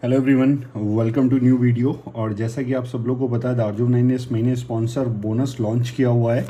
Hello everyone, welcome to new video. और जैसा कि आप सब लोगों को पता है, दार्जिलिंग ने इस महीने स्पॉन्सर बोनस लॉन्च किया हुआ है।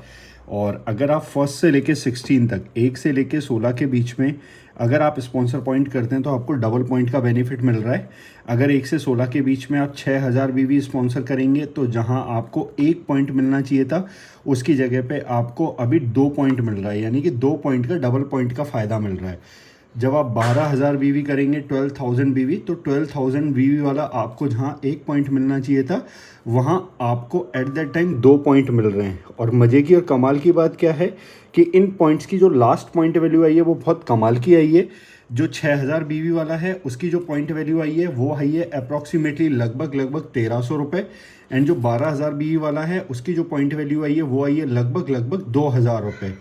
और अगर आप फर्स्ट से लेके 16 तक, 1 से लेके 16 के बीच में अगर आप स्पॉन्सर पॉइंट करते हैं तो आपको डबल पॉइंट का बेनिफिट मिल रहा है। अगर 1 से 16 के बीच में आप 6000 वीवी स्पॉन्सर करेंगे तो जहां आपको 1 पॉइंट मिलना चाहिए था, उसकी जगह पे आपको अभी 2 पॉइंट मिल रहा है, यानी कि 2 पॉइंट का डबल पॉइंट का फ़ायदा मिल रहा है। जब आप 12,000 बीवी करेंगे, 12,000 बीवी, तो 12,000 बीवी वाला आपको जहाँ 1 पॉइंट मिलना चाहिए था, वहाँ आपको एट दैट टाइम 2 पॉइंट मिल रहे हैं। और मज़े की और कमाल की बात क्या है कि इन पॉइंट्स की जो लास्ट पॉइंट वैल्यू आई है वो बहुत कमाल की आई है। जो 6,000 बीवी वाला है उसकी जो पॉइंट वैल्यू आई है वो आई है अप्रॉक्सीमेटली लगभग 1,300 रुपये। एंड जो 12,000 बीवी वाला है उसकी जो पॉइंट वैल्यू आई है वो आई है लगभग 2,000 रुपये।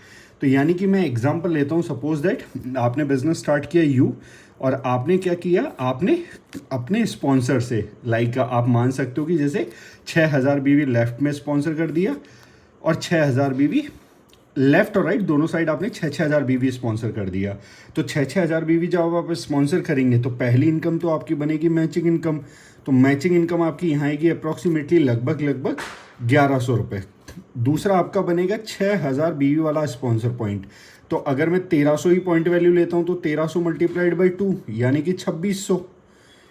तो यानी कि मैं एग्जांपल लेता हूँ, सपोज दैट आपने बिजनेस स्टार्ट किया यू, और आपने क्या किया, आपने अपने स्पॉन्सर से लाइक आप मान सकते हो कि जैसे 6,000 बीवी लेफ्ट में स्पॉन्सर कर दिया और 6,000 बीवी लेफ्ट और राइट दोनों साइड आपने 6,000 बीवी स्पॉन्सर कर दिया। तो 6,000 बीवी जब आप स्पॉन्सर करेंगे तो पहली इनकम तो आपकी बनेगी मैचिंग इनकम। तो मैचिंग इनकम आपकी यहाँ आएगी अप्रॉक्सीमेटली लगभग 1,100 रुपये। दूसरा आपका बनेगा 6,000 बीवी वाला स्पॉन्सर पॉइंट। तो अगर मैं 1,300 ही पॉइंट वैल्यू लेता हूँ तो 1,300 मल्टीप्लाइड बाई 2 यानी कि 2,600।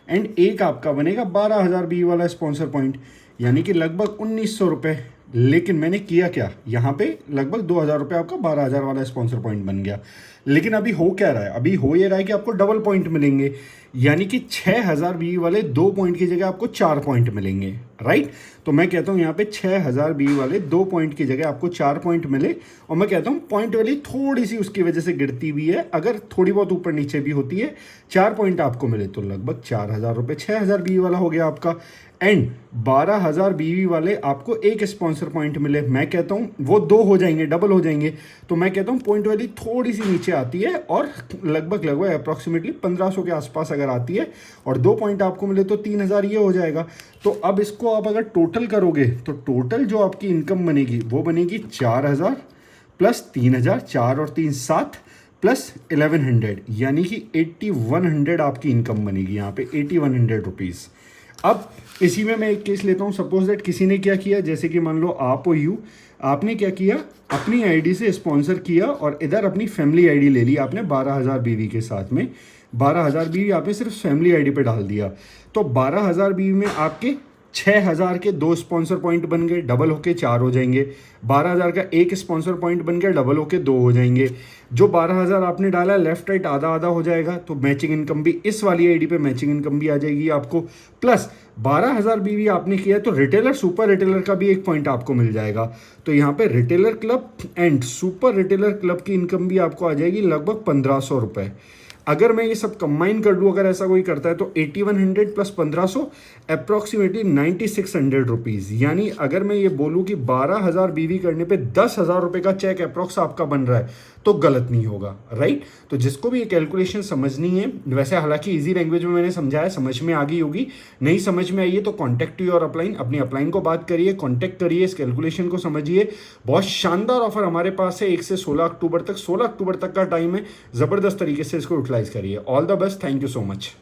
एंड एक आपका बनेगा 12,000 बी वाला स्पॉन्सर पॉइंट, यानी कि लगभग 1,900 रुपये। लेकिन मैंने किया क्या, यहाँ पे लगभग 2,000 रुपये आपका 12,000 वाला स्पॉन्सर पॉइंट बन गया। लेकिन अभी हो क्या रहा है, अभी हो ये रहा है कि आपको डबल पॉइंट मिलेंगे, यानी कि 6,000 बी वाले 2 पॉइंट की जगह आपको 4 पॉइंट मिलेंगे, राइट। तो मैं कहता हूँ यहाँ पे 6,000 बी वाले 2 पॉइंट की जगह आपको 4 पॉइंट मिले। और मैं कहता हूँ पॉइंट वैल्यू थोड़ी सी उसकी वजह से गिरती भी है, अगर थोड़ी बहुत ऊपर नीचे भी होती है, 4 पॉइंट आपको मिले तो लगभग 4,000 रुपये 6,000 बी वाला हो गया आपका। एंड 12,000 बीवी वाले आपको एक स्पॉन्सर पॉइंट मिले, मैं कहता हूँ वो 2 हो जाएंगे, डबल हो जाएंगे। तो मैं कहता हूँ पॉइंट वैल्यू थोड़ी सी नीचे आती है और लगभग अप्रॉक्सीमेटली 1,500 के आसपास अगर आती है, और 2 पॉइंट आपको मिले तो 3,000 ये हो जाएगा। तो अब इसको आप अगर टोटल करोगे तो टोटल जो आपकी इनकम बनेगी वो बनेगी 4,000 प्लस 3,000, 4 और 3 7 प्लस 1,100, यानी कि 8,100 आपकी इनकम बनेगी यहाँ पे, 8,100 रुपीज़। अब इसी में मैं एक केस लेता हूँ, सपोज दैट किसी ने क्या किया, जैसे कि मान लो आप और यू, आपने क्या किया, अपनी आईडी से स्पॉन्सर किया और इधर अपनी फैमिली आईडी ले ली आपने 12,000 बीवी के साथ में। 12,000 बीवी आपने सिर्फ फैमिली आईडी पे डाल दिया। तो 12,000 बीवी में आपके 6,000 के 2 स्पॉन्सर पॉइंट बन गए, डबल होके 4 हो जाएंगे। 12,000 का एक स्पॉन्सर पॉइंट बन गया, डबल होके 2 हो जाएंगे। जो 12,000 आपने डाला लेफ्ट राइट आधा आधा हो जाएगा, तो मैचिंग इनकम भी इस वाली आईडी पे मैचिंग इनकम भी आ जाएगी आपको। प्लस 12,000 बीवी आपने किया तो रिटेलर सुपर रिटेलर का भी 1 पॉइंट आपको मिल जाएगा। तो यहाँ पे retailer club and super retailer club की इनकम भी आपको आ जाएगी लगभग 1,500 रुपये। अगर मैं ये सब कंबाइन कर लूँ, अगर ऐसा कोई करता है तो 8,100 प्लस 1,500 अप्रॉक्सीमेटली 9,600 रुपीज़। यानी अगर मैं ये बोलूँ कि 12,000 बीवी करने पे 10,000 रुपये का चेक अप्रॉक्स आपका बन रहा है तो गलत नहीं होगा, राइट। तो जिसको भी ये कैलकुलेशन समझनी है, वैसे हालांकि इजी लैंग्वेज में मैंने समझाया, समझ में आ गई होगी। नहीं समझ में आई है तो कॉन्टैक्ट योर अपलाइन, अपनी अपलाइन को बात करिए, कॉन्टैक्ट करिए, इस कैलकुलेशन को समझिए। बहुत शानदार ऑफर हमारे पास है 1 से 16 अक्टूबर तक, 16 अक्टूबर तक का टाइम है, ज़बरदस्त तरीके से इसको यूटिलाइज करिए। All the best, thank you so much.